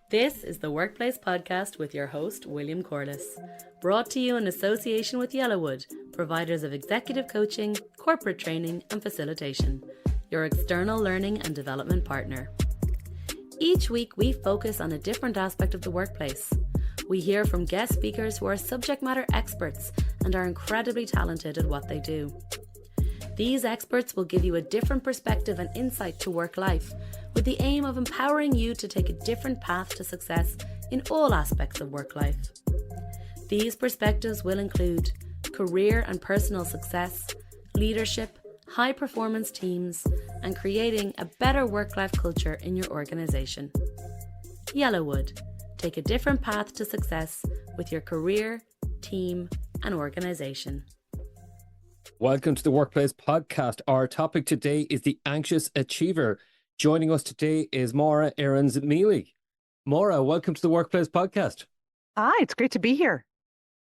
This is the Workplace Podcast with your host, William Corless, brought to you in association with Yellowwood, providers of executive coaching, corporate training and facilitation, your external learning and development partner. Each week, we focus on a different aspect of the workplace. We hear from guest speakers who are subject matter experts and are incredibly talented at what they do. These experts will give you a different perspective and insight to work life, with the aim of empowering you to take a different path to success in all aspects of work life. These perspectives will include career and personal success, leadership, high performance teams, and creating a better work-life culture in your organization. Yellowwood, take a different path to success with your career, team, and organization. Welcome to the Workplace Podcast. Our topic today is the anxious achiever. Joining us today is Morra Aarons-Mele. Morra, welcome to the Workplace Podcast. Hi, it's great to be here.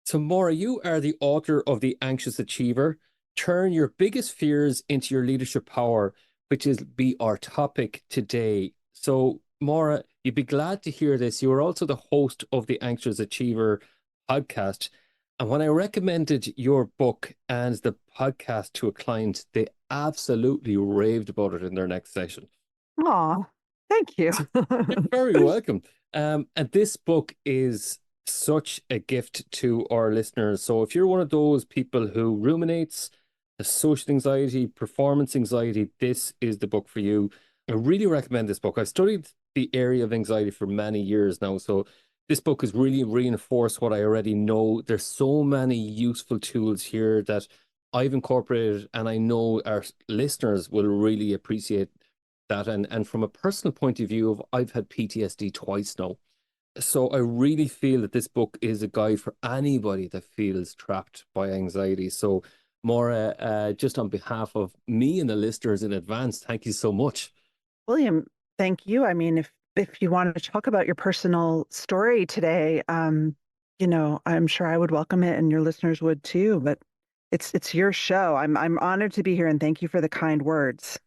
So Morra, you are the author of The Anxious Achiever. Turn your biggest fears into your leadership power, which is be our topic today. So Morra, you'd be glad to hear this. You are also the host of The Anxious Achiever podcast. And when I recommended your book and the podcast to a client, they absolutely raved about it in their next session. Oh, thank you. You're very welcome. And this book is such a gift to our listeners. So if you're one of those people who ruminates, has social anxiety, performance anxiety, this is the book for you. I really recommend this book. I've studied the area of anxiety for many years now. So this book has really reinforced what I already know. There's so many useful tools here that I've incorporated, and I know our listeners will really appreciate that. And from a personal point of view, I've had PTSD twice now. So I really feel that this book is a guide for anybody that feels trapped by anxiety. So Morra, just on behalf of me and the listeners in advance, thank you so much. William, thank you. I mean, if you want to talk about your personal story today, I'm sure I would welcome it and your listeners would too, but it's your show. I'm honored to be here and thank you for the kind words.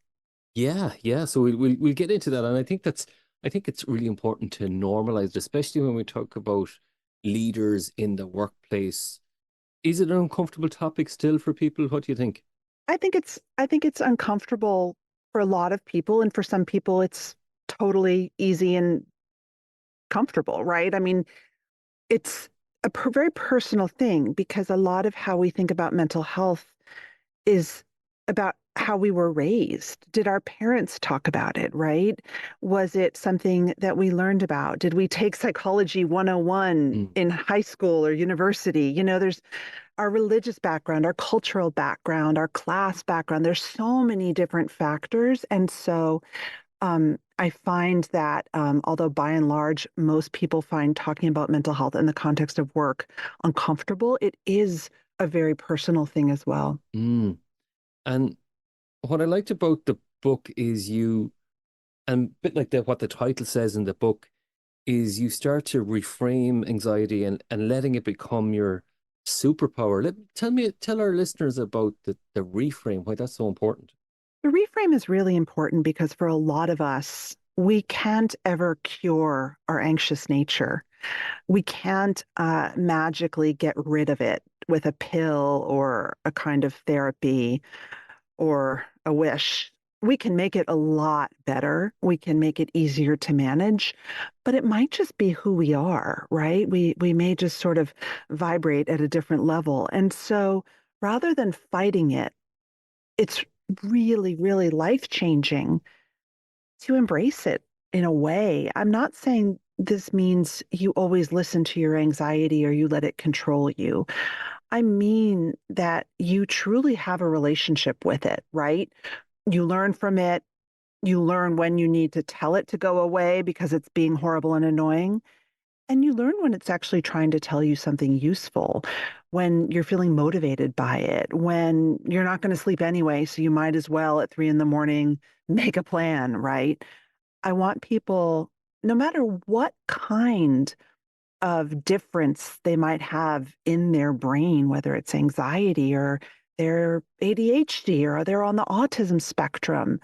Yeah. So we'll get into that, and I think it's really important to normalize it, especially when we talk about leaders in the workplace. Is it an uncomfortable topic still for people? What do you think? I think it's uncomfortable for a lot of people, and for some people it's totally easy and comfortable, right? I mean, it's a very personal thing because a lot of how we think about mental health is about how we were raised. Did our parents talk about it, right? Was it something that we learned about? Did we take psychology 101 in high school or university? There's our religious background, our cultural background, our class background. There's so many different factors. And so I find that although by and large, most people find talking about mental health in the context of work uncomfortable, it is a very personal thing as well. And what I liked about the book is and a bit like what the title says in the book, is you start to reframe anxiety and letting it become your superpower. Tell our listeners about the reframe, why that's so important. The reframe is really important because for a lot of us, we can't ever cure our anxious nature. We can't magically get rid of it with a pill or a kind of therapy or a wish. We can make it a lot better. We can make it easier to manage, but it might just be who we are, right? We may just sort of vibrate at a different level. And so rather than fighting it, it's really, really life-changing to embrace it in a way. I'm not saying this means you always listen to your anxiety or you let it control you. I mean that you truly have a relationship with it, right? You learn from it. You learn when you need to tell it to go away because it's being horrible and annoying. And you learn when it's actually trying to tell you something useful, when you're feeling motivated by it, when you're not going to sleep anyway, so you might as well at 3 a.m. make a plan, right? I want people, no matter what kind of difference they might have in their brain, whether it's anxiety or they're ADHD or they're on the autism spectrum,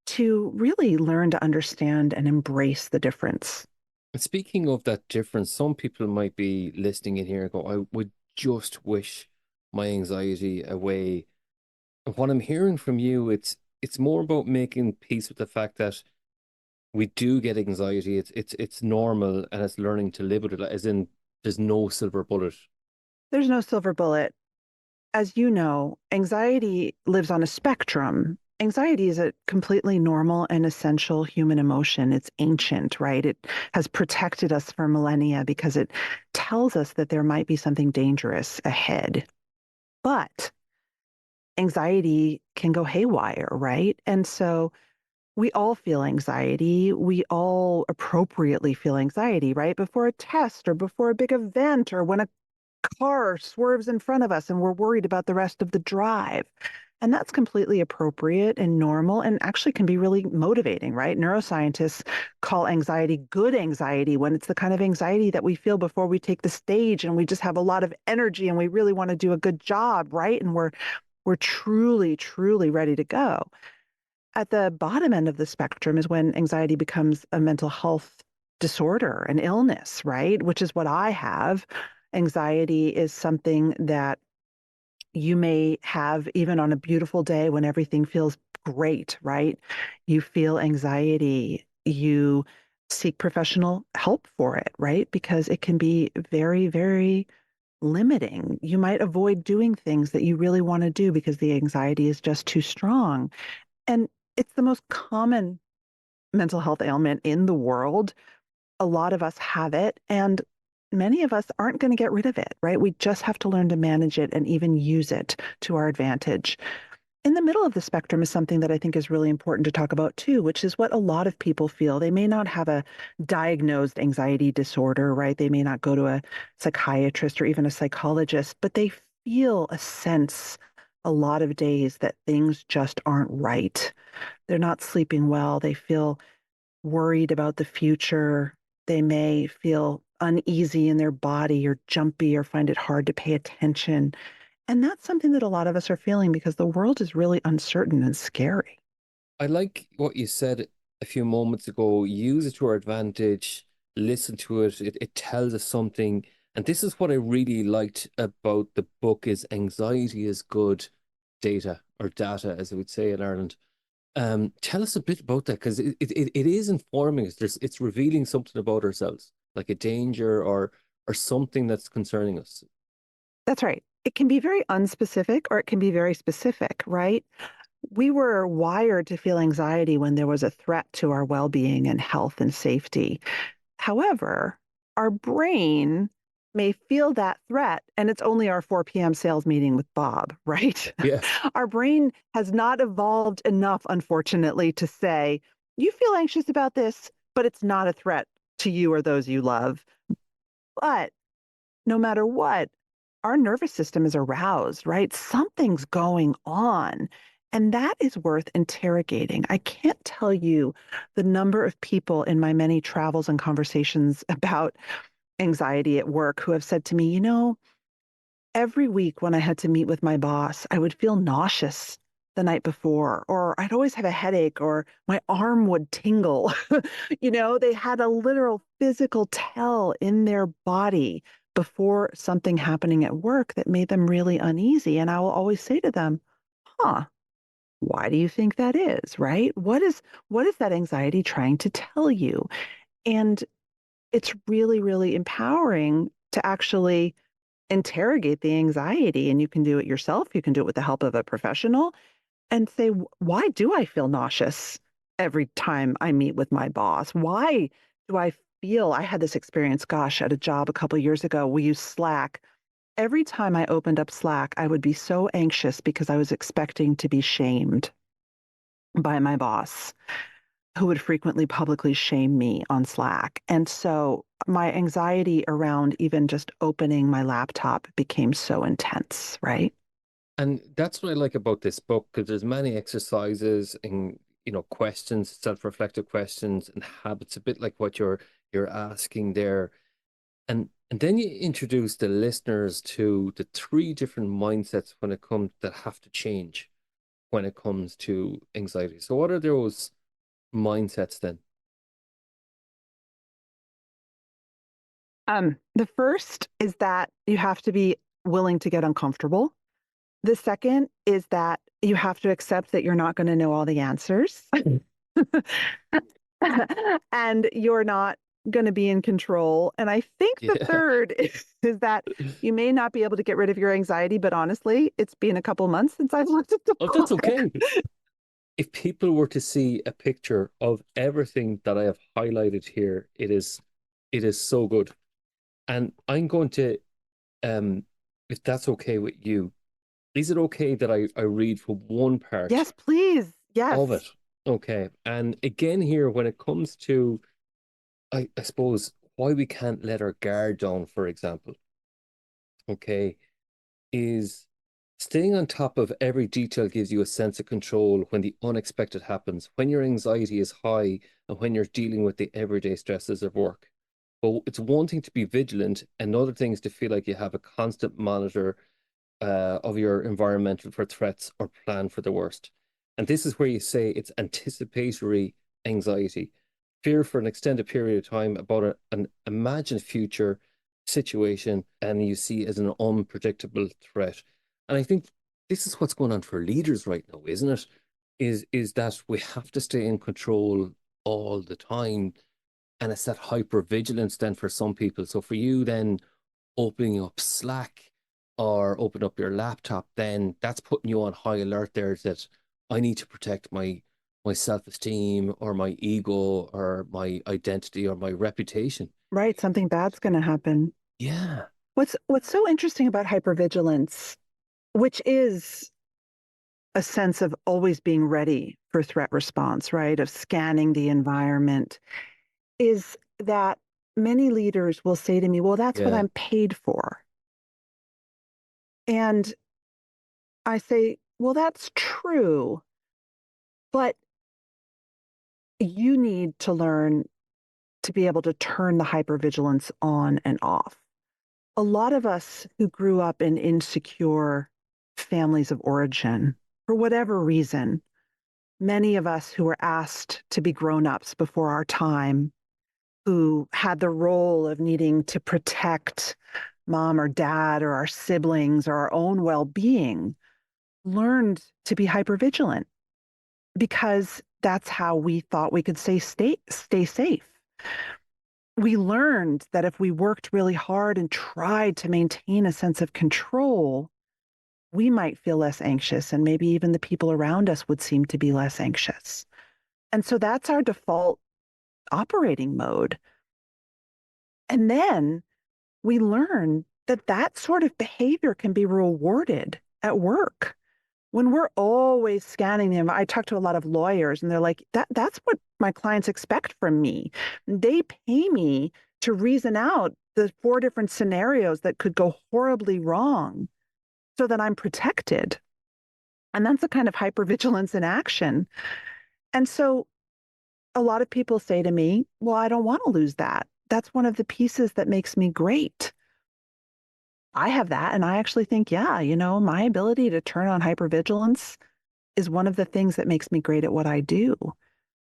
to really learn to understand and embrace the difference. And speaking of that difference, some people might be listening in here and go, I would just wish my anxiety away. And what I'm hearing from you, it's more about making peace with the fact that we do get anxiety. It's normal and it's learning to live with it. As in, there's no silver bullet. There's no silver bullet. As you know, anxiety lives on a spectrum. Anxiety is a completely normal and essential human emotion. It's ancient, right? It has protected us for millennia because it tells us that there might be something dangerous ahead. But anxiety can go haywire, right? And so we all feel anxiety. We all appropriately feel anxiety, right? Before a test or before a big event or when a car swerves in front of us and we're worried about the rest of the drive. And that's completely appropriate and normal and actually can be really motivating, right? Neuroscientists call anxiety good anxiety when it's the kind of anxiety that we feel before we take the stage and we just have a lot of energy and we really want to do a good job, right? And we're truly, truly ready to go. At the bottom end of the spectrum is when anxiety becomes a mental health disorder, an illness, right? Which is what I have. Anxiety is something that you may have even on a beautiful day when everything feels great, right? You feel anxiety. You seek professional help for it, right? Because it can be very, very limiting. You might avoid doing things that you really want to do because the anxiety is just too strong. And it's the most common mental health ailment in the world. A lot of us have it, and many of us aren't going to get rid of it, right? We just have to learn to manage it and even use it to our advantage. In the middle of the spectrum is something that I think is really important to talk about too, which is what a lot of people feel. They may not have a diagnosed anxiety disorder, right? They may not go to a psychiatrist or even a psychologist, but they feel a sense a lot of days that things just aren't right. They're not sleeping well. They feel worried about the future. They may feel uneasy in their body or jumpy or find it hard to pay attention. And that's something that a lot of us are feeling because the world is really uncertain and scary. I like what you said a few moments ago. Use it to our advantage, listen to it. It tells us something. And this is what I really liked about the book is anxiety is good data or data, as I would say in Ireland. Tell us a bit about that because it is informing us. It's revealing something about ourselves, like a danger or something that's concerning us. That's right. It can be very unspecific or it can be very specific, right? We were wired to feel anxiety when there was a threat to our well being and health and safety. However, our brain may feel that threat, and it's only our 4 p.m. sales meeting with Bob, right? Yes. Our brain has not evolved enough, unfortunately, to say, you feel anxious about this, but it's not a threat to you or those you love. But no matter what, our nervous system is aroused, right? Something's going on. And that is worth interrogating. I can't tell you the number of people in my many travels and conversations about anxiety at work who have said to me, every week when I had to meet with my boss, I would feel nauseous the night before, or I'd always have a headache, or my arm would tingle. They had a literal physical tell in their body before something happening at work that made them really uneasy. And I will always say to them, huh, why do you think that is, right? What is that anxiety trying to tell you? And it's really, really empowering to actually interrogate the anxiety. And you can do it yourself. You can do it with the help of a professional and say, why do I feel nauseous every time I meet with my boss? Why do I feel I had this experience, gosh, at a job a couple of years ago? We used Slack. Every time I opened up Slack, I would be so anxious because I was expecting to be shamed by my boss, who would frequently publicly shame me on Slack. And so my anxiety around even just opening my laptop became so intense, right? And that's what I like about this book because there's many exercises and questions, self-reflective questions and habits, a bit like what you're asking there. And then you introduce the listeners to the three different mindsets when it comes that have to change. when it comes to anxiety. So what are those mindsets then? The first is that you have to be willing to get uncomfortable. The second is that you have to accept that you're not going to know all the answers. And you're not going to be in control. And I think the Yeah. third is that you may not be able to get rid of your anxiety, but honestly, it's been a couple months since I've looked at the Oh, that's book. okay. If people were to see a picture of everything that I have highlighted here, it is so good. And I'm going to, if that's okay with you, is it okay that I read from one part Yes, please. Yes. of it? Okay. And again, here, when it comes to, I suppose, why we can't let our guard down, for example, okay, is staying on top of every detail gives you a sense of control when the unexpected happens, when your anxiety is high, and when you're dealing with the everyday stresses of work. But it's one thing to be vigilant, and another thing is to feel like you have a constant monitor of your environmental for threats or plan for the worst. And this is where you say it's anticipatory anxiety, fear for an extended period of time about an imagined future situation, and you see as an unpredictable threat. And I think this is what's going on for leaders right now, isn't it? Is that we have to stay in control all the time. And it's that hyper vigilance then for some people. So for you, then opening up Slack or open up your laptop, then that's putting you on high alert there that I need to protect my self-esteem or my ego or my identity or my reputation. Right. Something bad's going to happen. Yeah. What's so interesting about hypervigilance, which is a sense of always being ready for threat response, right? Of scanning the environment, is that many leaders will say to me, well, that's what Yeah. I'm paid for. And I say, well, that's true, but you need to learn to be able to turn the hypervigilance on and off. A lot of us who grew up in insecure families of origin, for whatever reason, many of us who were asked to be grown-ups before our time, who had the role of needing to protect mom or dad or our siblings or our own well-being, learned to be hypervigilant because that's how we thought we could stay safe. We learned that if we worked really hard and tried to maintain a sense of control, we might feel less anxious, and maybe even the people around us would seem to be less anxious. And so that's our default operating mode. And then we learn that that sort of behavior can be rewarded at work. When we're always scanning them, I talk to a lot of lawyers and they're like, that's what my clients expect from me. They pay me to reason out the 4 different scenarios that could go horribly wrong so that I'm protected. And that's a kind of hypervigilance in action. And so a lot of people say to me, well, I don't want to lose that. That's one of the pieces that makes me great. I have that. And I actually think, yeah, my ability to turn on hypervigilance is one of the things that makes me great at what I do.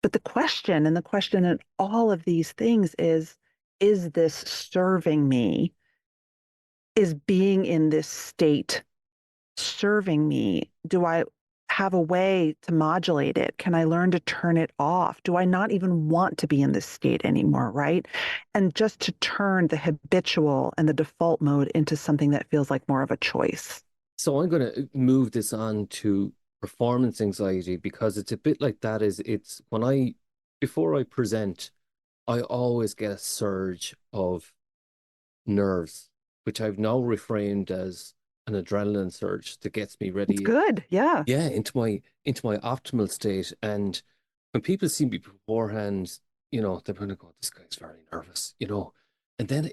But the question in all of these things is this serving me? Is being in this state serving me? Do I have a way to modulate it? Can I learn to turn it off? Do I not even want to be in this state anymore, right? And just to turn the habitual and the default mode into something that feels like more of a choice. So I'm going to move this on to performance anxiety because it's a bit like that. It's when before I present, I always get a surge of nerves, which I've now reframed as an adrenaline surge that gets me It's ready, good. Yeah. yeah, into my optimal state. And when people see me beforehand, they're going to go, this guy's very nervous. And then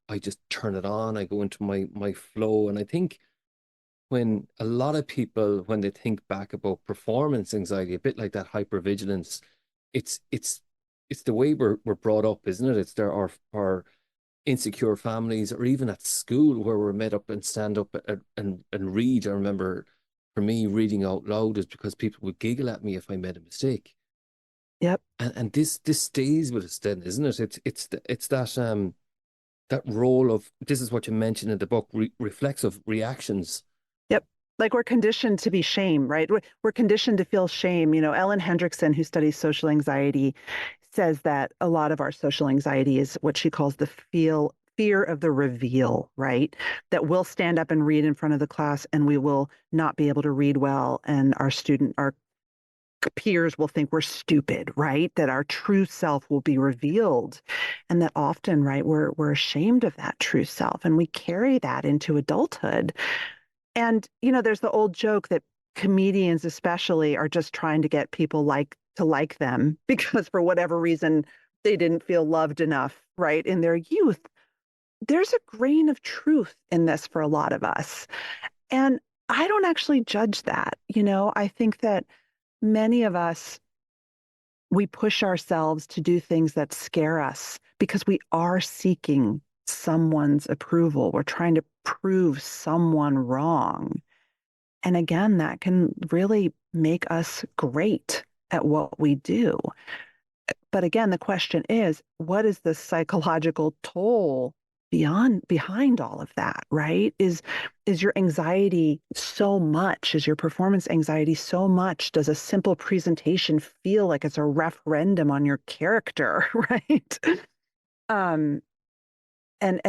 I just turn it on. I go into my flow. And I think when a lot of people, when they think back about performance anxiety, a bit like that hypervigilance, it's the way we're brought up, isn't it? It's there our insecure families, or even at school where we're made up and stand up and read. I remember for me, reading out loud is because people would giggle at me if I made a mistake. Yep. And this stays with us then, isn't it? It's that role of, this is what you mentioned in the book, reflexive reactions. Yep. Like we're conditioned to be shame, right? We're conditioned to feel shame. Ellen Hendrickson, who studies social anxiety, says that a lot of our social anxiety is what she calls the fear of the reveal, right? That we'll stand up and read in front of the class and we will not be able to read well. And our peers will think we're stupid, right? That our true self will be revealed. And that often, right, we're ashamed of that true self. And we carry that into adulthood. And, there's the old joke that comedians especially are just trying to get people to like them because for whatever reason they didn't feel loved enough, right, in their youth. There's a grain of truth in this for a lot of us. And I don't actually judge that. I think that many of us, we push ourselves to do things that scare us because we are seeking someone's approval. We're trying to prove someone wrong. And again, that can really make us great at what we do. But again, the question is, what is the psychological toll behind all of that, right? Is your anxiety so much? Is your performance anxiety so much? Does a simple presentation feel like it's a referendum on your character, right? Um, and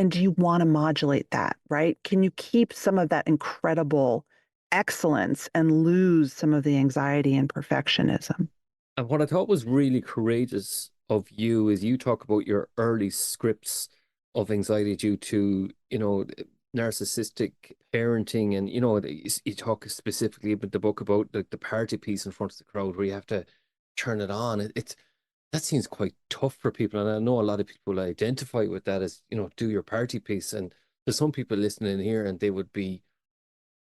do you want to modulate that, right? Can you keep some of that incredible excellence and lose some of the anxiety and perfectionism? And what I thought was really courageous of you is you talk about your early scripts of anxiety due to, narcissistic parenting. And, you talk specifically about the book about the party piece in front of the crowd where you have to turn it on. That seems quite tough for people. And I know a lot of people identify with that as, do your party piece. And there's some people listening here and they would be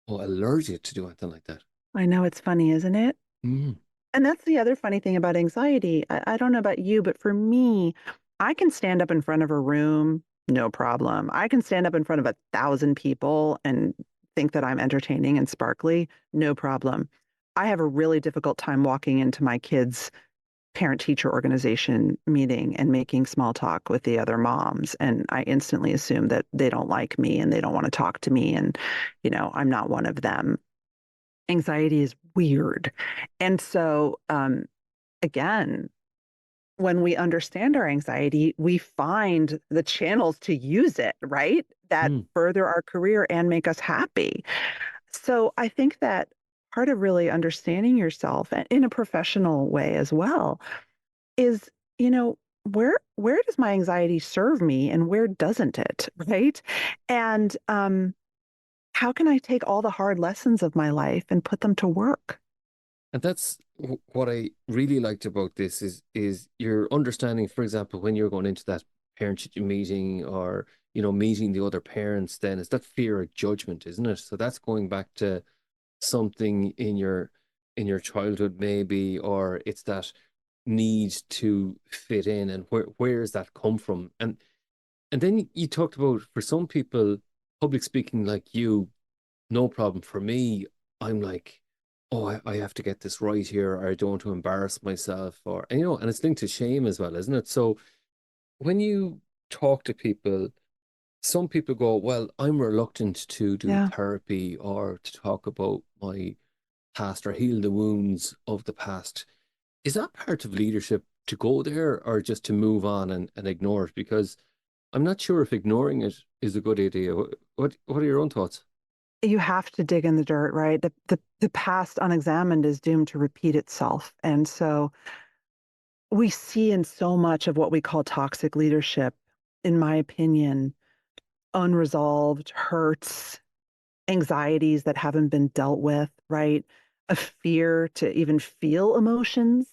allergic to do anything like that. I know it's funny, isn't it? Mm. And that's the other funny thing about anxiety. I don't know about you, but for me, I can stand up in front of a room, no problem. I can stand up in front of 1,000 people and think that I'm entertaining and sparkly, no problem. I have a really difficult time walking into my kids' parent-teacher organization meeting and making small talk with the other moms. And I instantly assume that they don't like me and they don't want to talk to me. And, I'm not one of them. Anxiety is weird. And so, again, when we understand our anxiety, we find the channels to use it, right? That further our career and make us happy. So I think that part of really understanding yourself and in a professional way as well is, where does my anxiety serve me and where doesn't it, right? And how can I take all the hard lessons of my life and put them to work? And that's what I really liked about this is your understanding, for example, when you're going into that parent-teacher meeting or, meeting the other parents, then it's that fear of judgment, isn't it? So that's going back to something in your childhood maybe, or it's that need to fit in, and where does that come from? And then you talked about, for some people, public speaking like you, no problem. For me, I'm like, oh, I have to get this right here, or I don't want to embarrass myself, or, and it's linked to shame as well, isn't it? So when you talk to people, some people go, well, I'm reluctant to do Yeah. therapy or to talk about my past or heal the wounds of the past. Is that part of leadership to go there or just to move on and ignore it? Because I'm not sure if ignoring it is a good idea. What are your own thoughts? You have to dig in the dirt, right? The past unexamined is doomed to repeat itself. And so we see in so much of what we call toxic leadership, in my opinion, unresolved hurts, anxieties that haven't been dealt with, right? A fear to even feel emotions.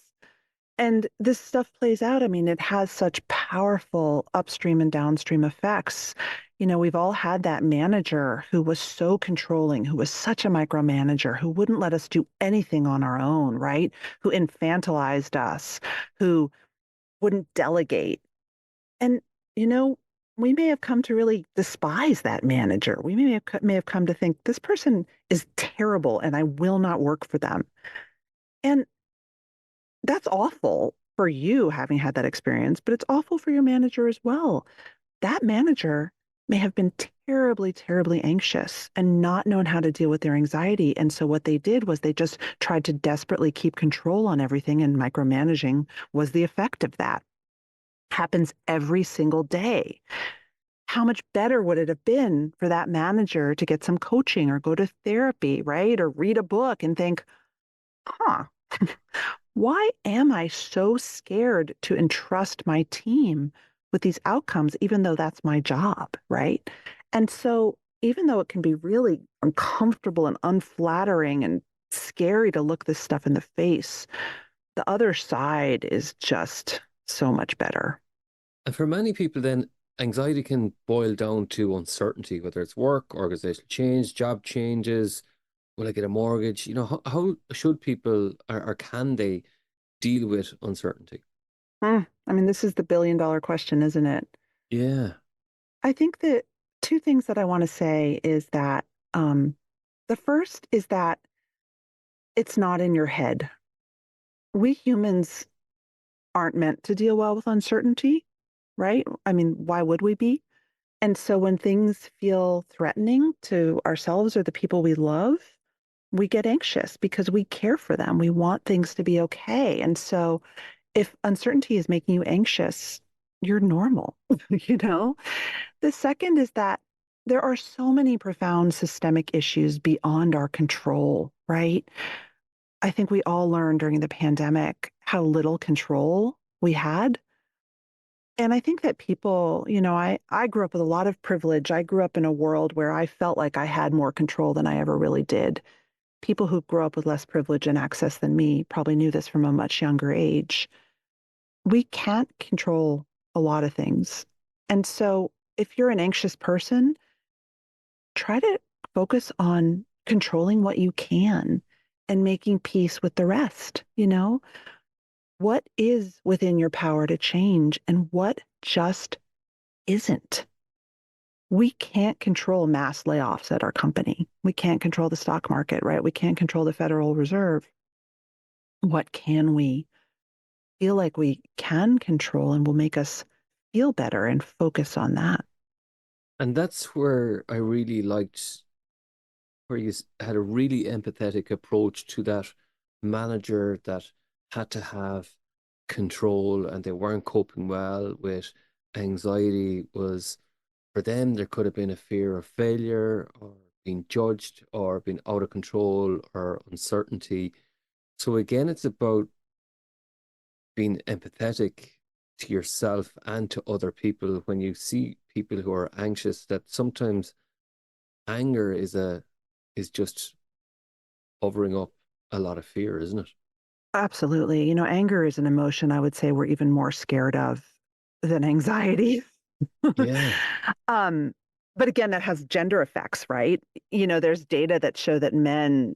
And this stuff plays out. I mean, it has such powerful upstream and downstream effects. We've all had that manager who was so controlling, who was such a micromanager, who wouldn't let us do anything on our own, right? Who infantilized us, who wouldn't delegate. And, you know, we may have come to really despise that manager. We may have come to think this person is terrible and I will not work for them. And that's awful for you having had that experience, but it's awful for your manager as well. That manager may have been terribly, terribly anxious and not known how to deal with their anxiety. And so what they did was they just tried to desperately keep control on everything, and micromanaging was the effect of that. Happens every single day. How much better would it have been for that manager to get some coaching or go to therapy, right? Or read a book and think, huh, why am I so scared to entrust my team with these outcomes, even though that's my job, right? And so, even though it can be really uncomfortable and unflattering and scary to look this stuff in the face, the other side is just so much better. And for many people, then anxiety can boil down to uncertainty, whether it's work, organizational change, job changes. Will I get a mortgage? How should people or can they deal with uncertainty? I mean, this is the billion-dollar question, isn't it? Yeah. I think that two things that I want to say is that the first is that it's not in your head. We humans aren't meant to deal well with uncertainty, right? I mean, why would we be? And so when things feel threatening to ourselves or the people we love, we get anxious because we care for them. We want things to be okay. And so if uncertainty is making you anxious, you're normal, you know? The second is that there are so many profound systemic issues beyond our control, right? I think we all learned during the pandemic how little control we had. And I think that people, I grew up with a lot of privilege. I grew up in a world where I felt like I had more control than I ever really did. People who grew up with less privilege and access than me probably knew this from a much younger age. We can't control a lot of things. And so if you're an anxious person, try to focus on controlling what you can and making peace with the rest. What is within your power to change and what just isn't? We can't control mass layoffs at our company. We can't control the stock market, right? We can't control the Federal Reserve. What can we feel like we can control and will make us feel better and focus on that? And that's where I really liked where you had a really empathetic approach to that manager that had to have control and they weren't coping well with anxiety. Was for them there could have been a fear of failure or being judged or being out of control or uncertainty. So again, it's about being empathetic to yourself and to other people when you see people who are anxious, that sometimes anger is just covering up a lot of fear, isn't it? Absolutely. Anger is an emotion I would say we're even more scared of than anxiety. Yeah. um, but again, that has gender effects, right? There's data that show that men,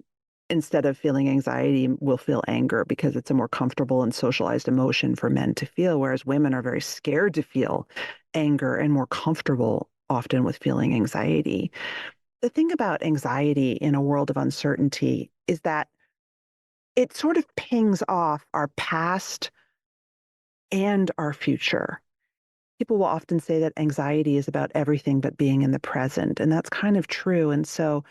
instead of feeling anxiety, will feel anger because it's a more comfortable and socialized emotion for men to feel, whereas women are very scared to feel anger and more comfortable often with feeling anxiety. The thing about anxiety in a world of uncertainty is that it sort of pings off our past and our future. People will often say that anxiety is about everything but being in the present, and that's kind of true. And so,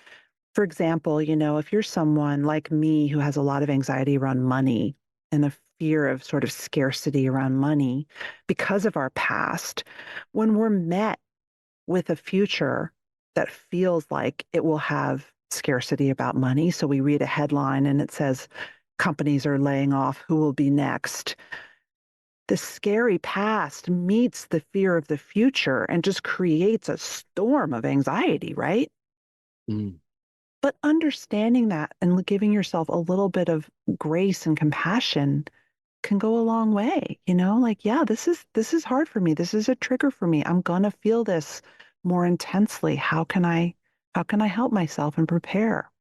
for example, if you're someone like me who has a lot of anxiety around money and a fear of sort of scarcity around money because of our past, when we're met with a future that feels like it will have scarcity about money, so we read a headline and it says, companies are laying off, who will be next? The scary past meets the fear of the future and just creates a storm of anxiety, right? Mm. But understanding that and giving yourself a little bit of grace and compassion can go a long way. Like, yeah, this is hard for me. This is a trigger for me. I'm gonna feel this more intensely. How can I help myself and prepare?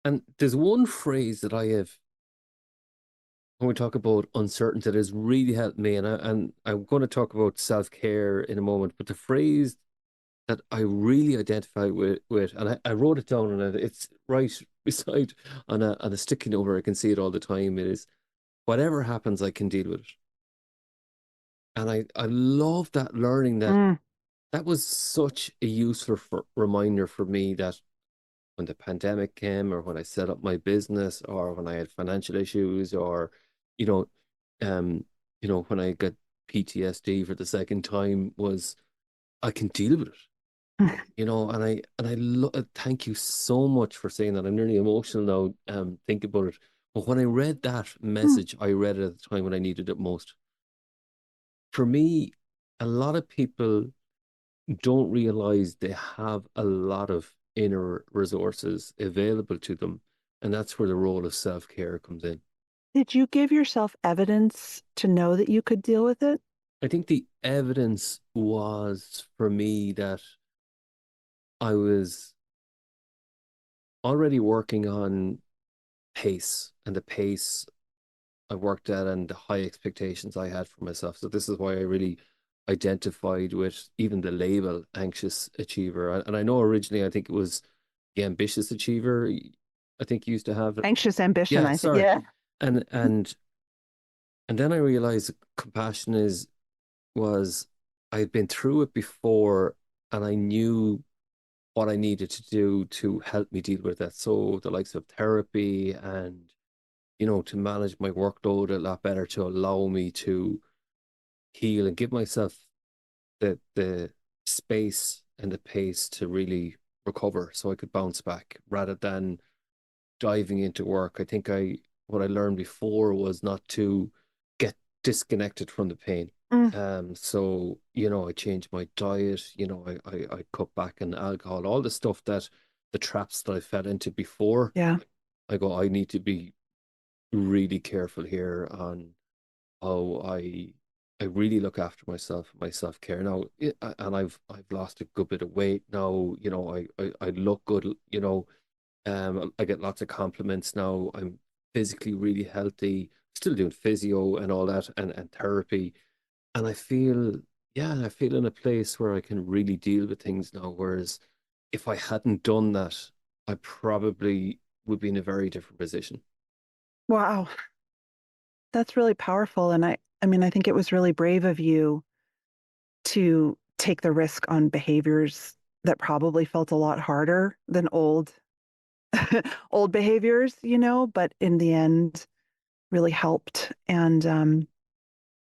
And there's one phrase that I have when we talk about uncertainty, that has really helped me, and I'm going to talk about self-care in a moment, but the phrase that I really identify with, and I wrote it down, and it's right beside on a sticky note where I can see it all the time. It is, whatever happens, I can deal with it. And I love that, learning that. Mm. That was such a useful reminder for me, that when the pandemic came, or when I set up my business, or when I had financial issues, or you know, um, when I got PTSD for the second time, was I can deal with it. Thank you so much for saying that. I'm nearly emotional now, thinking about it. But when I read that message, I read it at the time when I needed it most. For me, a lot of people don't realize they have a lot of inner resources available to them. And that's where the role of self-care comes in. Did you give yourself evidence to know that you could deal with it? I think the evidence was, for me, that I was already working on pace, and the pace I worked at, and the high expectations I had for myself. So this is why I really identified with even the label anxious achiever. And I know originally I think it was the ambitious achiever. I think you used to have it. Anxious ambition, Yeah, I think. sorry. Yeah. And then I realized compassion was I'd been through it before, and I knew what I needed to do to help me deal with that. So the likes of therapy, and to manage my workload a lot better, to allow me to heal and give myself the space and the pace to really recover, so I could bounce back, rather than diving into work. I think what I learned before was not to get disconnected from the pain. Mm. So, I changed my diet, I cut back on alcohol, all the stuff, that the traps that I fell into before. Yeah. I need to be really careful here on how I really look after myself, my self-care now. And I've lost a good bit of weight now. I look good. I get lots of compliments now. I'm physically really healthy, still doing physio and all that, and therapy. And I feel in a place where I can really deal with things now. Whereas if I hadn't done that, I probably would be in a very different position. Wow. That's really powerful. And I mean, I think it was really brave of you to take the risk on behaviors that probably felt a lot harder than old behaviors, but in the end really helped. And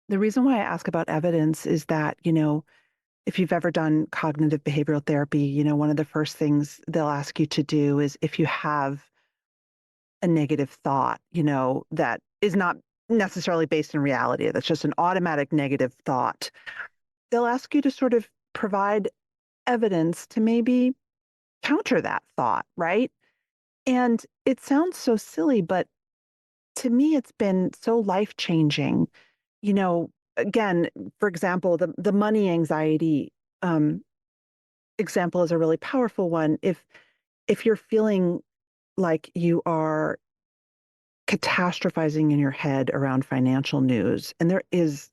the reason why I ask about evidence is that, if you've ever done cognitive behavioral therapy, one of the first things they'll ask you to do is, if you have a negative thought, that is not necessarily based in reality, that's just an automatic negative thought, they'll ask you to sort of provide evidence to maybe counter that thought, right? And it sounds so silly, but to me, it's been so life-changing. Again, for example, the money anxiety um, example is a really powerful one. If you're feeling like you are catastrophizing in your head around financial news, and there's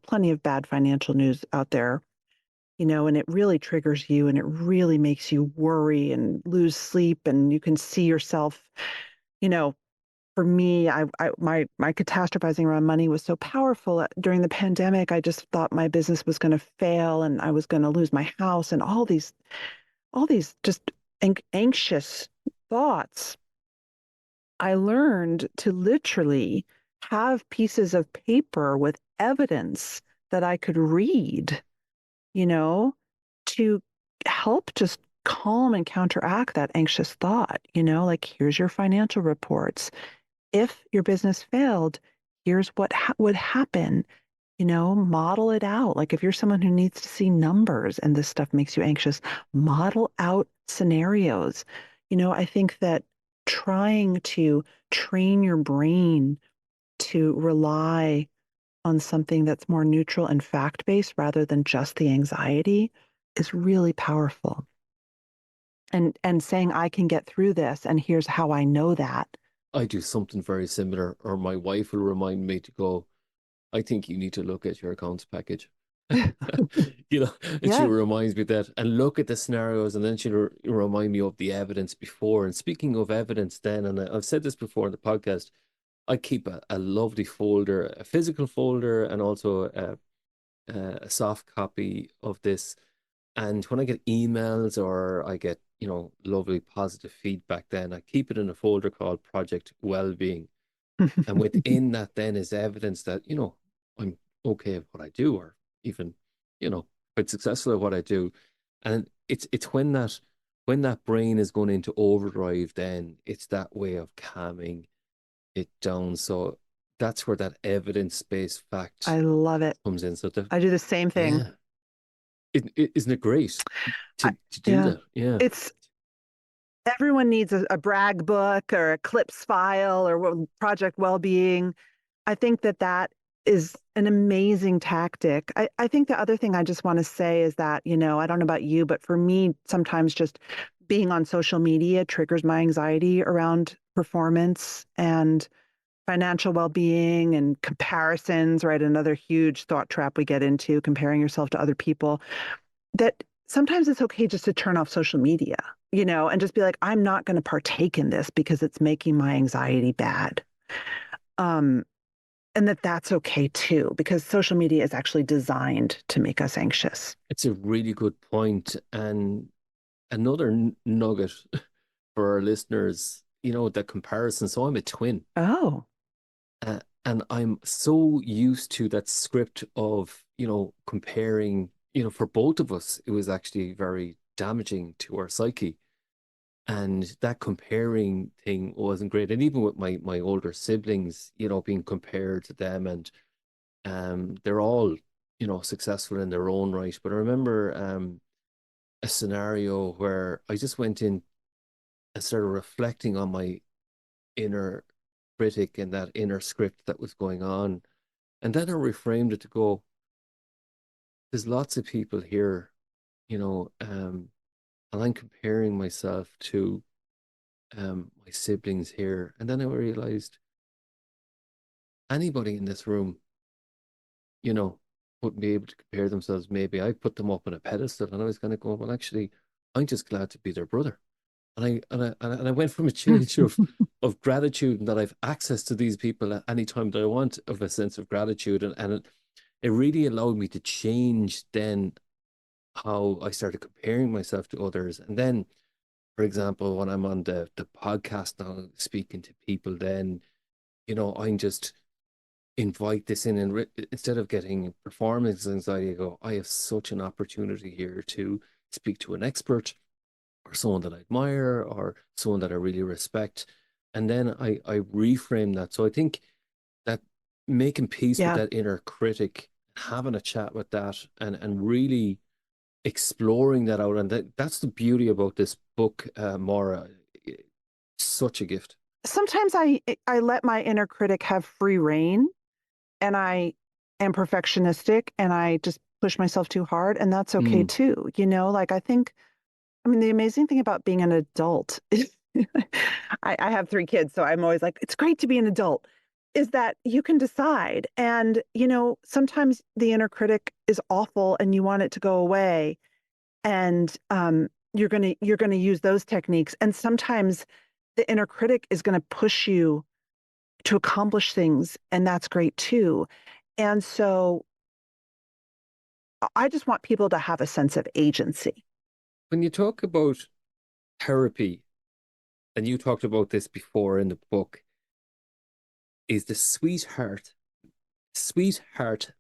plenty of bad financial news out there, and it really triggers you, and it really makes you worry and lose sleep, and you can see yourself, you know, for me, my catastrophizing around money was so powerful during the pandemic. I just thought my business was going to fail, and I was going to lose my house, and all these just anxious thoughts. I learned to literally have pieces of paper with evidence that I could read, you know, to help just calm and counteract that anxious thought, like, here's your financial reports. If your business failed, here's what would happen. Model it out. Like, if you're someone who needs to see numbers and this stuff makes you anxious, model out scenarios. I think that trying to train your brain to rely on something that's more neutral and fact-based rather than just the anxiety is really powerful. And saying, I can get through this, and here's how I know that. I do something very similar, or my wife will remind me to go, I think you need to look at your accounts package. And she Yeah. reminds me that and look at the scenarios, and then she'll remind me of the evidence before. And speaking of evidence, then, and I've said this before in the podcast, I keep a lovely folder, a physical folder, and also a soft copy of this. And when I get emails or I get, lovely positive feedback, then I keep it in a folder called Project Wellbeing. And within that then is evidence that, I'm okay at what I do, or even, quite successful at what I do. And it's when that brain is going into overdrive, then it's that way of calming it down. So that's where that evidence-based fact I love it. comes in. So I do the same thing. yeah, isn't it great I, to do yeah. that? Yeah. It's everyone needs a brag book or a clips file or project well-being. I think that is an amazing tactic. I think the other thing I just want to say is that, I don't know about you, but for me, sometimes just being on social media triggers my anxiety around performance and financial well-being and comparisons, right? Another huge thought trap we get into, comparing yourself to other people. That sometimes it's okay just to turn off social media, and just be like, I'm not going to partake in this because it's making my anxiety bad. Um, and that's okay too, because social media is actually designed to make us anxious. It's a really good point. And another nugget for our listeners, the comparison. So I'm a twin, Oh, and I'm so used to that script of, comparing, for both of us, it was actually very damaging to our psyche. And that comparing thing wasn't great. And even with my older siblings, being compared to them, and they're all, successful in their own right. But I remember a scenario where I just went in and started reflecting on my inner critic and that inner script that was going on. And then I reframed it to go, there's lots of people here, and I'm comparing myself to my siblings here. And then I realized anybody in this room, you know, wouldn't be able to compare themselves. Maybe I put them up on a pedestal, and I was kind of going, well, actually, I'm just glad to be their brother. And I went from a change of gratitude and that I've access to these people at any time that I want, of a sense of gratitude, and it really allowed me to change then how I started comparing myself to others. And then, for example, when I'm on the podcast now speaking to people, then I'm just invite this in, and instead of getting performance anxiety, I go, I have such an opportunity here to speak to an expert or someone that I admire or someone that I really respect. And then I reframe that. So I think that making peace with yeah. that inner critic, having a chat with that, and really exploring that out. And that's the beauty about this book, Maura. Such a gift. Sometimes I let my inner critic have free rein, and I am perfectionistic and I just push myself too hard, and that's okay Mm. too. Like I mean, the amazing thing about being an adult is I have 3 kids, so I'm always like, it's great to be an adult, is that you can decide. And, sometimes the inner critic is awful and you want it to go away. And you're gonna use those techniques. And sometimes the inner critic is gonna push you to accomplish things, and that's great too. And so I just want people to have a sense of agency. When you talk about therapy, and you talked about this before in the book, is the sweetheart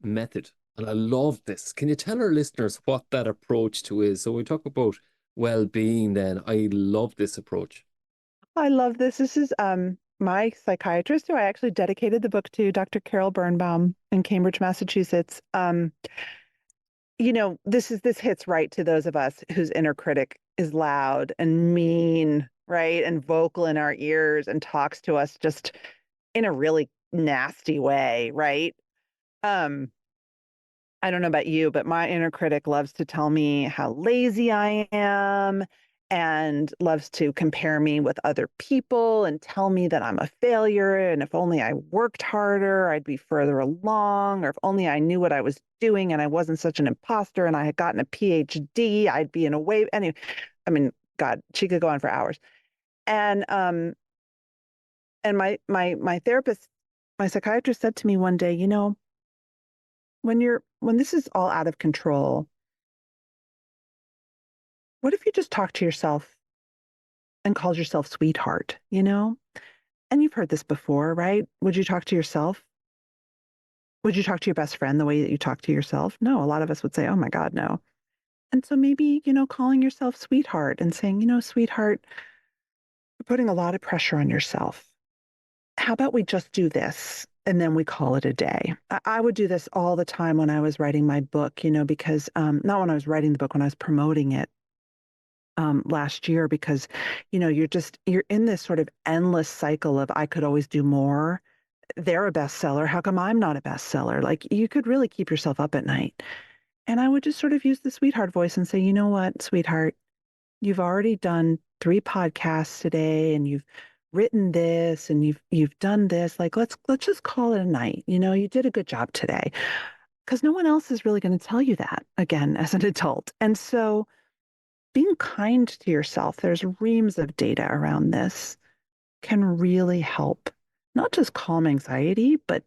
method. And I love this. Can you tell our listeners what that approach to is? So we talk about well-being then. I love this approach. I love this. This is my psychiatrist, who I actually dedicated the book to, Dr. Carol Birnbaum in Cambridge, Massachusetts. This hits right to those of us whose inner critic is loud and mean, right? And vocal in our ears and talks to us just in a really nasty way, right? Um, I don't know about you, but my inner critic loves to tell me how lazy I am and loves to compare me with other people and tell me that I'm a failure. And if only I worked harder, I'd be further along. Or if only I knew what I was doing and I wasn't such an imposter and I had gotten a PhD, I'd be in a way. Anyway, I mean, God, she could go on for hours. And my therapist, my psychiatrist said to me one day, when this is all out of control, what if you just talk to yourself and called yourself sweetheart, And you've heard this before, right? Would you talk to yourself? Would you talk to your best friend the way that you talk to yourself? No, a lot of us would say, oh my God, no. And so maybe, calling yourself sweetheart and saying, sweetheart, you're putting a lot of pressure on yourself. How about we just do this and then we call it a day? I would do this all the time when I was writing my book, because not when I was writing the book, when I was promoting it last year, because, you're in this sort of endless cycle of I could always do more. They're a bestseller. How come I'm not a bestseller? Like you could really keep yourself up at night. And I would just sort of use the sweetheart voice and say, you know what, sweetheart, you've already done 3 podcasts today and you've written this and you've done this. Like let's just call it a night. You did a good job today. Because no one else is really going to tell you that again as an adult. And so being kind to yourself, there's reams of data around this, can really help not just calm anxiety, but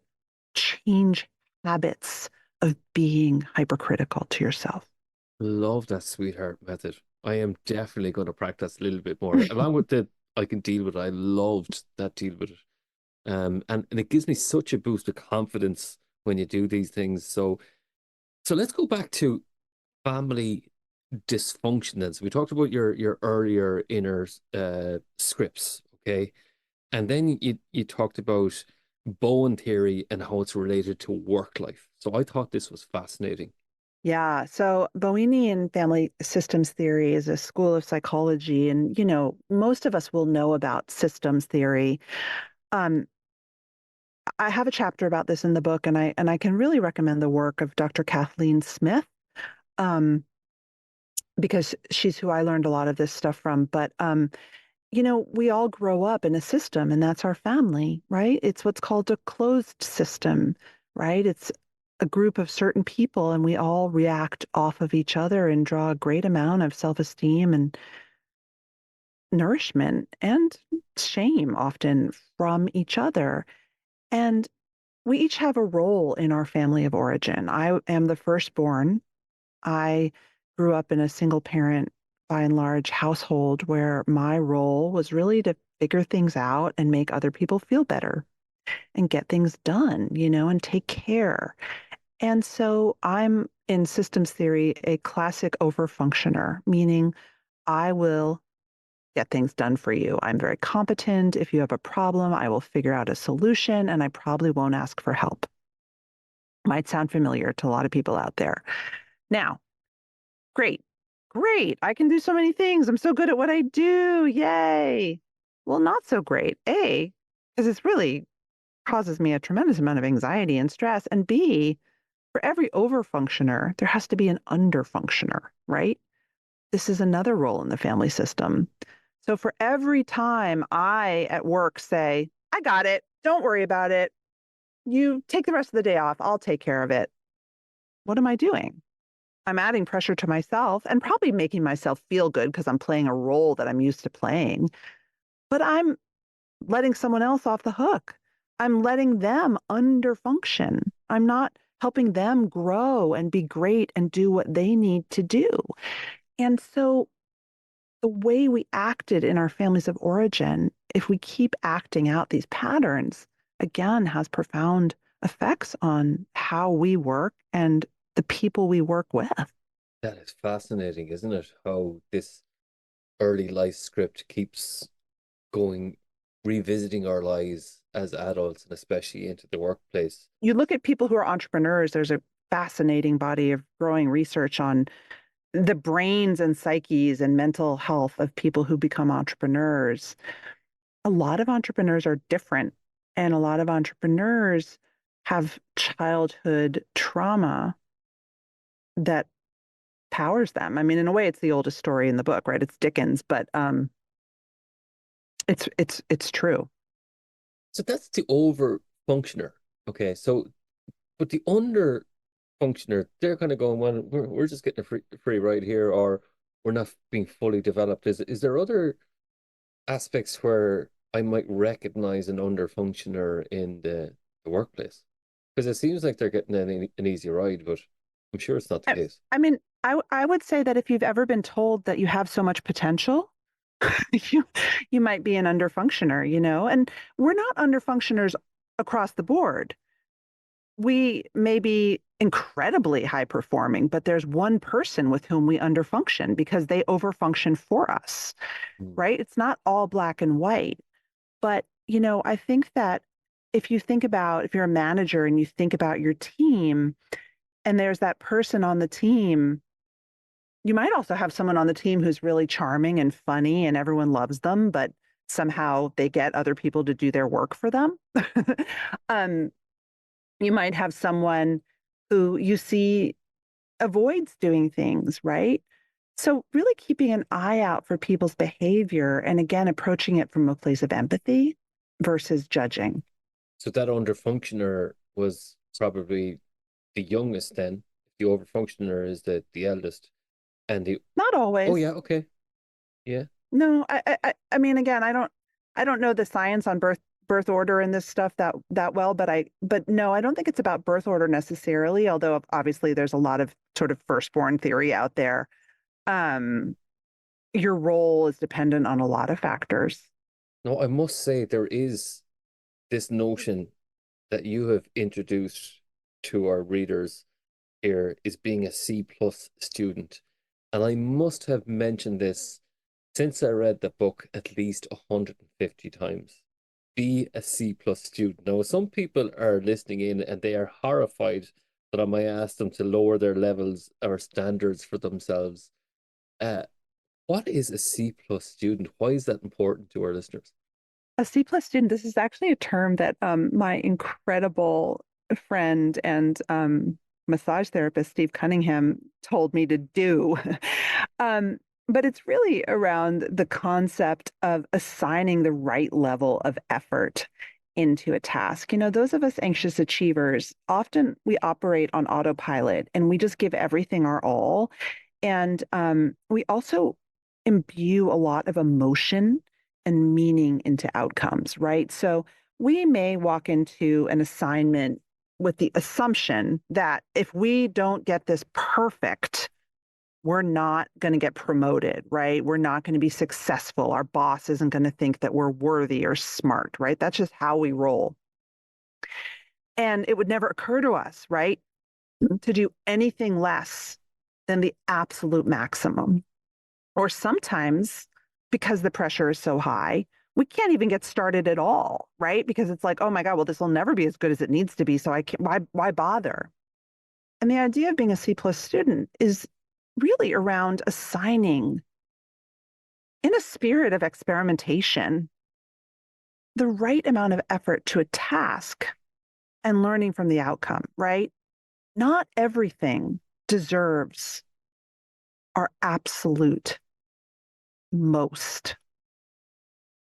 change habits of being hypercritical to yourself. Love that sweetheart method. I am definitely going to practice a little bit more. Along with the I can deal with it. I loved that deal with it. And it gives me such a boost of confidence when you do these things. So let's go back to family dysfunction then. So we talked about your earlier inner scripts, okay? And then you talked about Bowen theory and how it's related to work life. So I thought this was fascinating. Yeah. So Bowenian family systems theory is a school of psychology. And, most of us will know about systems theory. Um, I have a chapter about this in the book, and I can really recommend the work of Dr. Kathleen Smith, um, because she's who I learned a lot of this stuff from. But we all grow up in a system, and that's our family, right? It's what's called a closed system, right? It's a group of certain people, and we all react off of each other and draw a great amount of self-esteem and nourishment and shame often from each other. And we each have a role in our family of origin. I am the firstborn. I grew up in a single parent, by and large, household where my role was really to figure things out and make other people feel better and get things done, and take care. And so I'm in systems theory, a classic overfunctioner, meaning I will get things done for you. I'm very competent. If you have a problem, I will figure out a solution and I probably won't ask for help. Might sound familiar to a lot of people out there. Now, great. Great. I can do so many things. I'm so good at what I do. Yay. Well, not so great. A, because it's really causes me a tremendous amount of anxiety and stress. And B, for every overfunctioner, there has to be an underfunctioner, right? This is another role in the family system. So for every time I at work say, I got it, don't worry about it, you take the rest of the day off, I'll take care of it. What am I doing? I'm adding pressure to myself and probably making myself feel good because I'm playing a role that I'm used to playing, but I'm letting someone else off the hook. I'm letting them underfunction. I'm not helping them grow and be great and do what they need to do. And so the way we acted in our families of origin, if we keep acting out these patterns, again, has profound effects on how we work and the people we work with. That is fascinating, isn't it? How this early life script keeps going, revisiting our lives as adults and especially into the workplace. You look at people who are entrepreneurs, there's a fascinating body of growing research on the brains and psyches and mental health of people who become entrepreneurs. A lot of entrepreneurs are different, and a lot of entrepreneurs have childhood trauma that powers them. I mean, in a way, it's the oldest story in the book, right? It's Dickens, but it's true. So that's the over functioner. Okay, so but the under functioner, they're kind of going, well, we're just getting a free ride here, or we're not being fully developed. Is there other aspects where I might recognize an under functioner in the workplace? Because it seems like they're getting an easy ride, but I'm sure it's not the case. I mean, I would say that if you've ever been told that you have so much potential, you you might be an underfunctioner, you know, and we're not underfunctioners across the board. We may be incredibly high performing, but there's one person with whom we underfunction because they overfunction for us, Mm. right? It's not all black and white. But, you know, I think that if you're a manager and you think about your team and there's that person on the team, you might also have someone on the team who's really charming and funny and everyone loves them, but somehow they get other people to do their work for them. um, you might have someone who you see avoids doing things, right? So, really keeping an eye out for people's behavior and again, approaching it from a place of empathy versus judging. So that under functioner was probably the youngest then. The over functioner is the eldest. And the Not oh always. yeah, okay. Yeah. No, I mean, again, I don't know the science on birth order and this stuff that well, but no, I don't think it's about birth order necessarily, although obviously there's a lot of sort of firstborn theory out there. Um, your role is dependent on a lot of factors. No, I must say there is this notion that you have introduced to our readers here is being a C plus student. And I must have mentioned this since I read the book at least 150 times. Be a C plus student. Now, some people are listening in and they are horrified that I might ask them to lower their levels or standards for themselves. Uh, what is a C plus student? Why is that important to our listeners? A C plus student, this is actually a term that my incredible friend and massage therapist, Steve Cunningham, told me to do. um, but it's really around the concept of assigning the right level of effort into a task. You know, those of us anxious achievers, often we operate on autopilot and we just give everything our all. And we also imbue a lot of emotion and meaning into outcomes, right? So we may walk into an assignment with the assumption that if we don't get this perfect, we're not going to get promoted, right? We're not going to be successful. Our boss isn't going to think that we're worthy or smart, right? That's just how we roll. And it would never occur to us, right, to do anything less than the absolute maximum. Or sometimes, because the pressure is so high, we can't even get started at all, right? Because it's like, oh my God, well, this will never be as good as it needs to be. So I can't, why bother? And the idea of being a C plus student is really around assigning, in a spirit of experimentation, the right amount of effort to a task and learning from the outcome, right? Not everything deserves our absolute most.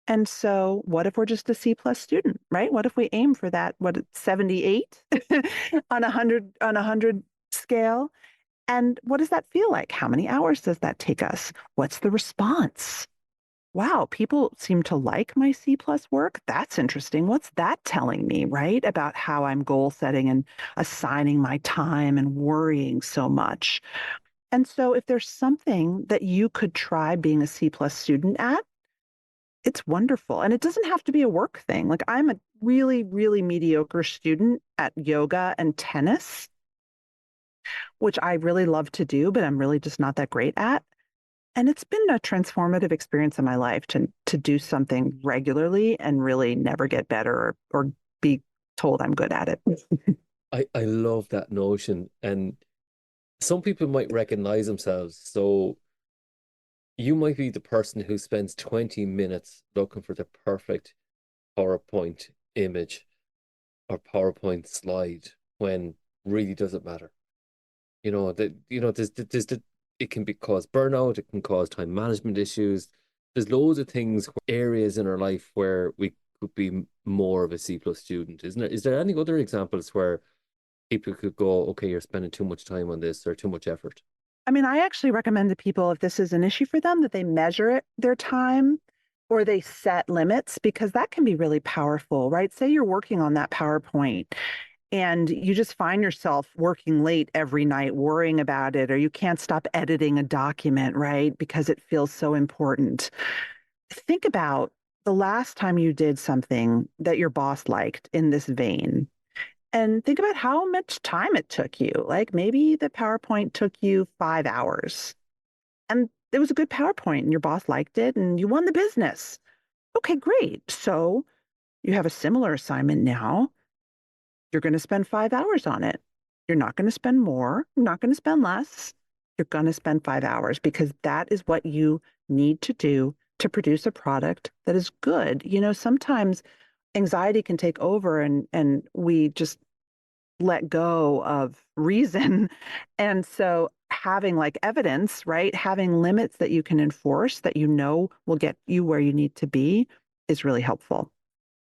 And so what if we're just a C plus student, right? What if we aim for that, 78 on a 100 scale? And what does that feel like? How many hours does that take us? What's the response? Wow, people seem to like my C plus work. That's interesting. What's that telling me, right? About how I'm goal setting and assigning my time and worrying so much. And so if there's something that you could try being a C plus student at, it's wonderful. And it doesn't have to be a work thing. Like I'm a really, really mediocre student at yoga and tennis, which I really love to do, but I'm really just not that great at. And it's been a transformative experience in my life to do something regularly and really never get better or be told I'm good at it. I love that notion. And some people might recognize themselves. So you might be the person who spends 20 minutes looking for the perfect PowerPoint image or PowerPoint slide when really doesn't matter. You know, there's it can cause burnout, it can cause time management issues. There's loads of things, areas in our life where we could be more of a C plus student, isn't there? Is there any other examples where people could go, okay, you're spending too much time on this or too much effort? I mean, I actually recommend to people, if this is an issue for them, that they measure their time or they set limits, because that can be really powerful, right? Say you're working on that PowerPoint and you just find yourself working late every night worrying about it, or you can't stop editing a document, right? Because it feels so important. Think about the last time you did something that your boss liked in this vein. And think about how much time it took you. Like maybe the PowerPoint took you 5 hours and it was a good PowerPoint and your boss liked it and you won the business. Okay, great. So you have a similar assignment now. You're going to spend 5 hours on it. You're not going to spend more. You're not going to spend less. You're going to spend 5 hours because that is what you need to do to produce a product that is good. You know, sometimes anxiety can take over and we just let go of reason. And so having like evidence, right? Having limits that you can enforce that you know will get you where you need to be is really helpful.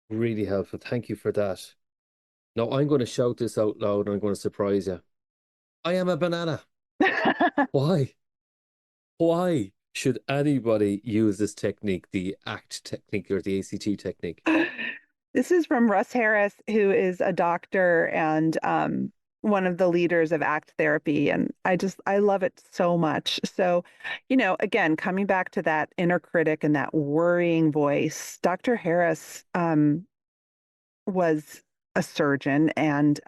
Really helpful. Thank you for that. Now I'm going to shout this out loud and I'm going to surprise you. I am a banana. Why? Why should anybody use this technique, the ACT technique or the ACT technique? This is from Russ Harris, who is a doctor and one of the leaders of ACT therapy. And I love it so much. So, you know, again, coming back to that inner critic and that worrying voice, Dr. Harris was a surgeon and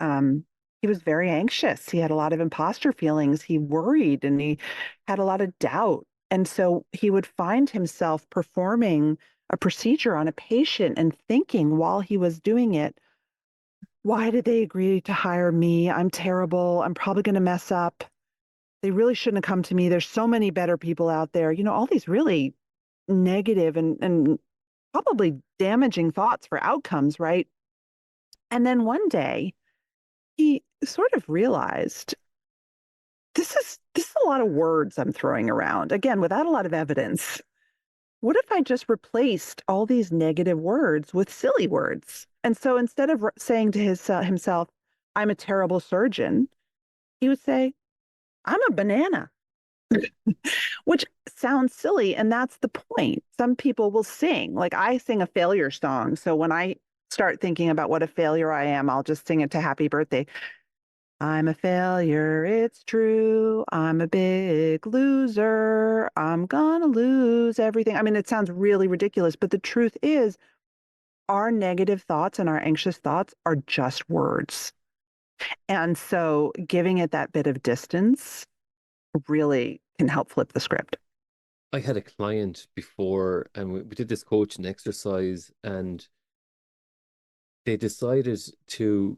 he was very anxious. He had a lot of imposter feelings. He worried and he had a lot of doubt. And so he would find himself performing a procedure on a patient and thinking while he was doing it, why did they agree to hire me? I'm terrible. I'm probably going to mess up. They really shouldn't have come to me. There's so many better people out there. You know, all these really negative and probably damaging thoughts for outcomes, right? And then one day he sort of realized this is a lot of words I'm throwing around, again, without a lot of evidence. What if I just replaced all these negative words with silly words? And so instead of saying to himself, I'm a terrible surgeon, he would say, I'm a banana, which sounds silly. And that's the point. Some people will sing, like I sing a failure song. So when I start thinking about what a failure I am, I'll just sing it to happy birthday. I'm a failure, it's true. I'm a big loser. I'm gonna lose everything. I mean, it sounds really ridiculous, but the truth is, our negative thoughts and our anxious thoughts are just words. And so giving it that bit of distance really can help flip the script. I had a client before and we did this coaching exercise and they decided to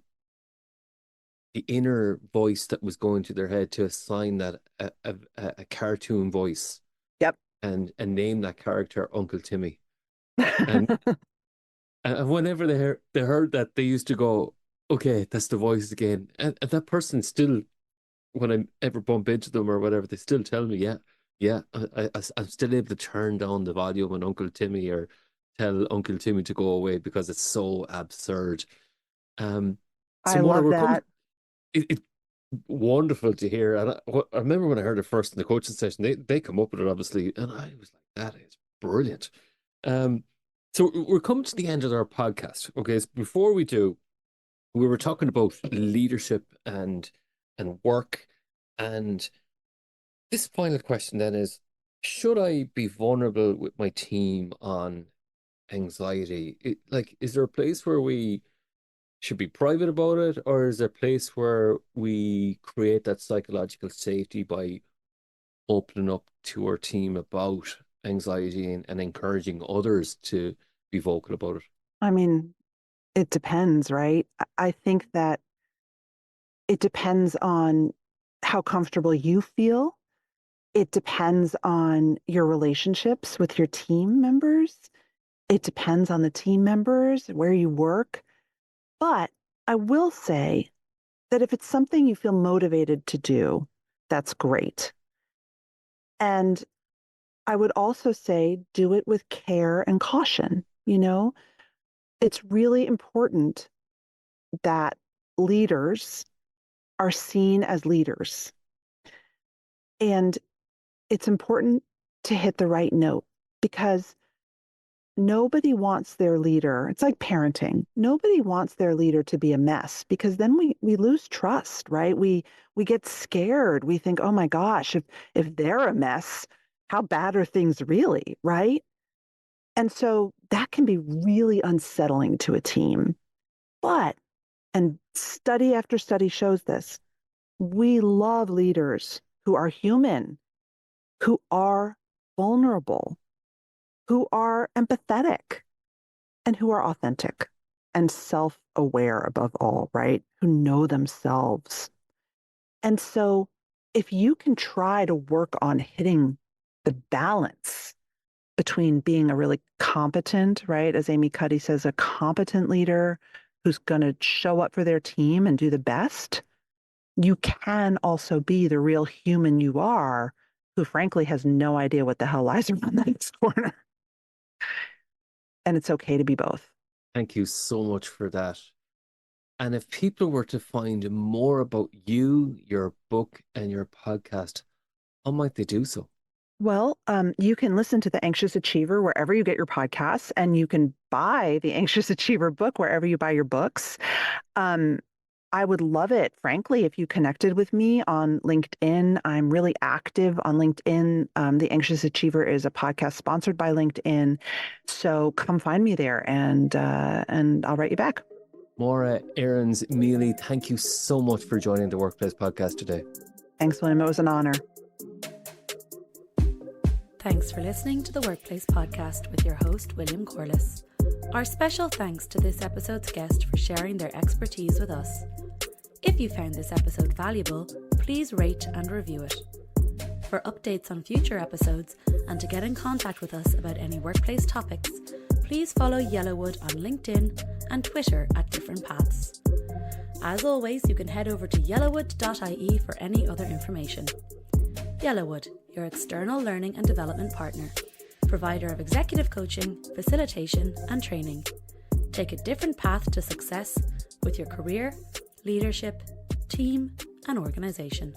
the inner voice that was going to their head to assign that a cartoon voice Yep. and name that character Uncle Timmy. And and whenever they heard that, they used to go, "Okay, that's the voice again." And that person still, when I ever bump into them or whatever, they still tell me, "Yeah, yeah, I'm still able to turn down the volume on Uncle Timmy or tell Uncle Timmy to go away because it's so absurd." Um, so I Maura, love we're coming. that. It's wonderful to hear. And I remember when I heard it first in the coaching session, they come up with it obviously, and I was like, "That is brilliant." Um, so we're coming to the end of our podcast. Okay, so before we do, we were talking about leadership and work, and this final question then is: should I be vulnerable with my team on anxiety? Is there a place where we should be private about it, or is there a place where we create that psychological safety by opening up to our team about anxiety and encouraging others to be vocal about it? I mean, it depends, right? I think that it depends on how comfortable you feel. It depends on your relationships with your team members. It depends on the team members, where you work. But I will say that if it's something you feel motivated to do, that's great. And I would also say do it with care and caution. It's really important that leaders are seen as leaders. And it's important to hit the right note because nobody wants their leader. It's like parenting. Nobody wants their leader to be a mess because then we lose trust, right? We get scared. We think, oh my gosh, if they're a mess, how bad are things really, right? And so that can be really unsettling to a team. But, and study after study shows this, we love leaders who are human, who are vulnerable, who are empathetic, and who are authentic and self-aware above all, right? Who know themselves. And so if you can try to work on hitting the balance between being a really competent, right? As Amy Cuddy says, a competent leader who's going to show up for their team and do the best, you can also be the real human you are, who frankly has no idea what the hell lies around the next corner. And it's okay to be both. Thank you so much for that. And if people were to find more about you, your book, and your podcast, how might they do so? Well, you can listen to The Anxious Achiever wherever you get your podcasts, and you can buy The Anxious Achiever book wherever you buy your books. I would love it, frankly, if you connected with me on LinkedIn. I'm really active on LinkedIn. The Anxious Achiever is a podcast sponsored by LinkedIn. So come find me there and I'll write you back. Morra Aarons-Mele, thank you so much for joining the Workplace Podcast today. Thanks, William. It was an honor. Thanks for listening to the Workplace Podcast with your host, William Corless. Our special thanks to this episode's guest for sharing their expertise with us. If you found this episode valuable, please rate and review it. For updates on future episodes and to get in contact with us about any workplace topics, please follow Yellowwood on LinkedIn and Twitter at Different Paths. As always, you can head over to yellowwood.ie for any other information. Yellowwood, your external learning and development partner, provider of executive coaching, facilitation, and training. Take a different path to success with your career, leadership, team, and organization.